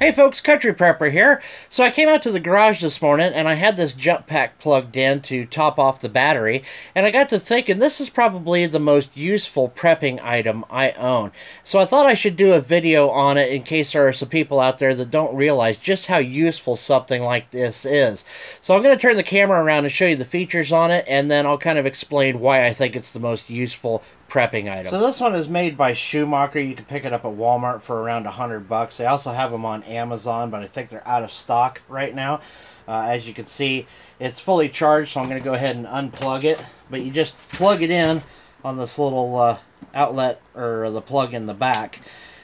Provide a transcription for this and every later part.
Hey folks, Country Prepper here. So I came out to the garage this morning and I had this jump pack plugged in to top off the battery, and I got to thinking this is probably the most useful prepping item I own. So I thought I should do a video on it in case there are some people out there that don't realize just how useful something like this is. So I'm going to turn the camera around and show you the features on it, and then I'll kind of explain why I think it's the most useful prepping item. So this one is made by Schumacher. You can pick it up at Walmart for around $100. They also have them on Amazon, but I think they're out of stock right now. As you can see, it's fully charged, so I'm going to go ahead and unplug it. But you just plug it in on this little outlet, or the plug in the back.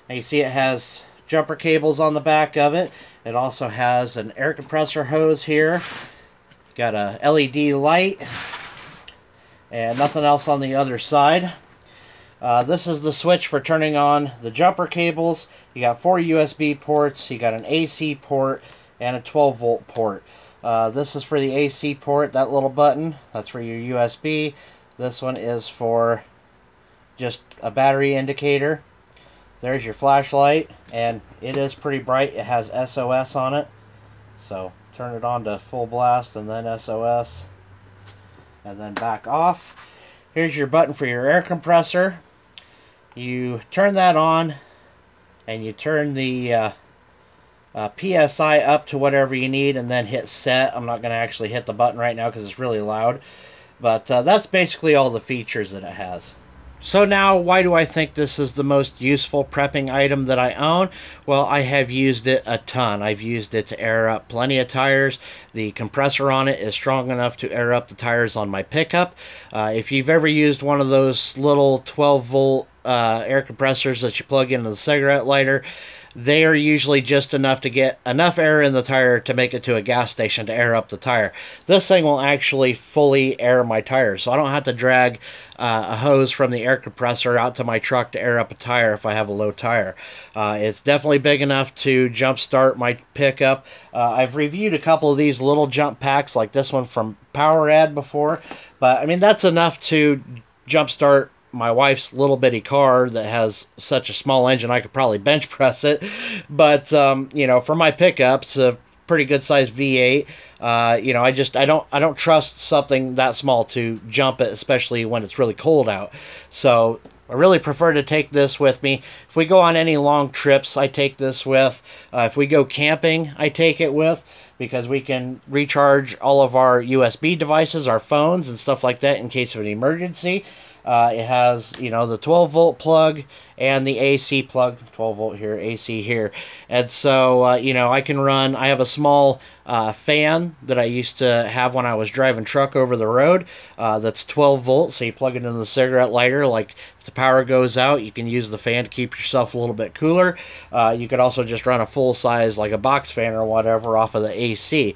Now you see it has jumper cables on the back of it. It also has an air compressor hose here. Got a LED light and nothing else on the other side. This is the switch for turning on the jumper cables. You got 4 USB ports, you got an AC port, and a 12-volt port. This is for the AC port, that little button, that's for your USB. This one is for just a battery indicator. There's your flashlight, and it is pretty bright. It has SOS on it. So turn it on to full blast, and then SOS, and then back off. Here's your button for your air compressor. You turn that on, and you turn the PSI up to whatever you need, and then hit set. I'm not going to actually hit the button right now because it's really loud, but that's basically all the features that it has. So now, why do I think this is the most useful prepping item that I own? Well, I have used it a ton. I've used it to air up plenty of tires. The compressor on it is strong enough to air up the tires on my pickup. If you've ever used one of those little 12-volt air compressors that you plug into the cigarette lighter, they are usually just enough to get enough air in the tire to make it to a gas station to air up the tire. This thing will actually fully air my tires, so I don't have to drag a hose from the air compressor out to my truck to air up a tire if I have a low tire. It's definitely big enough to jump start my pickup. I've reviewed a couple of these little jump packs like this one from Powerad before, but I mean that's enough to jump start my wife's little bitty car that has such a small engine I could probably bench press it. But you know, for my pickups, a pretty good sized V8. You know, I don't trust something that small to jump it, especially when it's really cold out. So I really prefer to take this with me. If we go on any long trips, I take this with. If we go camping, I take it with, because we can recharge all of our USB devices, our phones, and stuff like that in case of an emergency. It has, you know, the 12-volt plug and the AC plug, 12-volt here, AC here. And so, you know, I can run, I have a small fan that I used to have when I was driving truck over the road that's 12 volts, so you plug it into the cigarette lighter. Like, if the power goes out, you can use the fan to keep yourself a little bit cooler. You could also just run a full-size, like a box fan or whatever, off of the AC.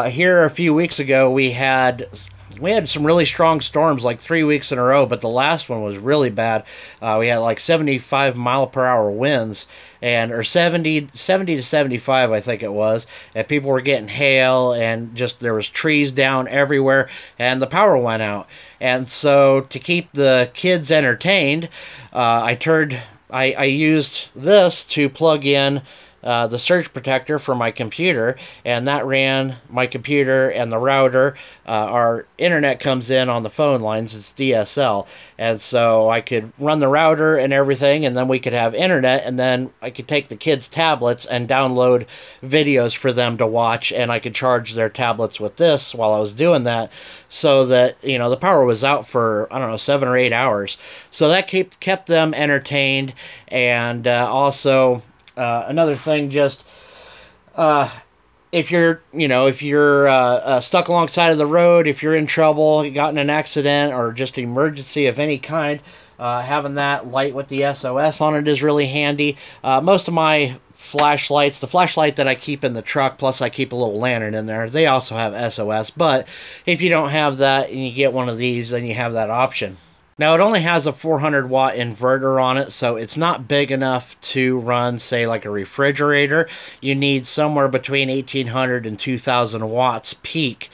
Here a few weeks ago, we had some really strong storms, like 3 weeks in a row, but the last one was really bad. We had like 75-mile-per-hour winds, or 70 to 75, I think it was, and people were getting hail, and just there was trees down everywhere, and the power went out. And so to keep the kids entertained, I used this to plug in the surge protector for my computer, and that ran my computer and the router. Our internet comes in on the phone lines, it's DSL, and so I could run the router and everything, and then we could have internet, and then I could take the kids' tablets and download videos for them to watch, and I could charge their tablets with this while I was doing that, so that, you know, the power was out for, I don't know, 7 or 8 hours. So that kept them entertained. And also another thing, just if you're stuck alongside of the road, if you're in trouble, you got in an accident, or just an emergency of any kind, having that light with the SOS on it is really handy. Most of my flashlights, the flashlight that I keep in the truck, plus I keep a little lantern in there, they also have SOS. But if you don't have that and you get one of these, then you have that option. Now, it only has a 400-watt inverter on it, so it's not big enough to run, say, like a refrigerator. You need somewhere between 1,800 and 2,000 watts peak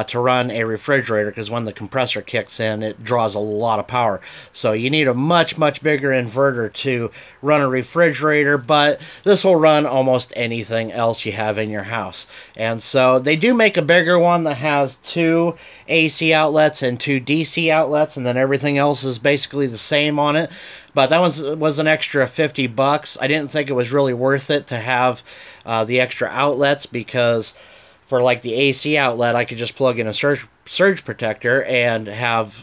to run a refrigerator, because when the compressor kicks in, it draws a lot of power. So you need a much bigger inverter to run a refrigerator, but this will run almost anything else you have in your house. And so they do make a bigger one that has 2 AC outlets and 2 DC outlets, and then everything else is basically the same on it. But that was an extra $50. I didn't think it was really worth it to have the extra outlets, because for like the AC outlet, I could just plug in a surge protector and have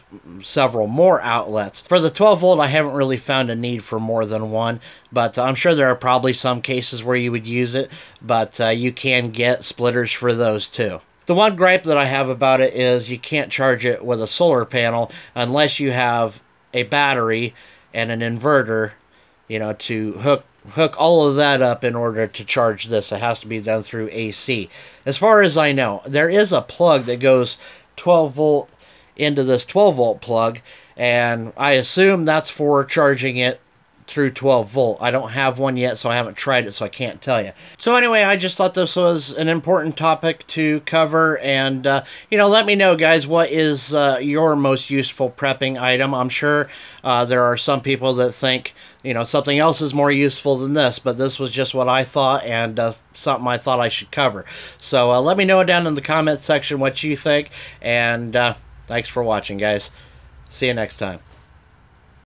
several more outlets. For the 12 volt, I haven't really found a need for more than one, but I'm sure there are probably some cases where you would use it, but you can get splitters for those too. The one gripe that I have about it is you can't charge it with a solar panel unless you have a battery and an inverter, you know, to hook all of that up in order to charge this. It has to be done through AC. As far as I know, there is a plug that goes 12 volt into this 12 volt plug, and I assume that's for charging it through 12 volt. I don't have one yet, so I haven't tried it, so I can't tell you. So anyway, I just thought this was an important topic to cover, and you know, let me know, guys, what is your most useful prepping item. I'm sure there are some people that think, you know, something else is more useful than this, but this was just what I thought, and something I thought I should cover. So let me know down in the comment section what you think, and thanks for watching, guys. See you next time.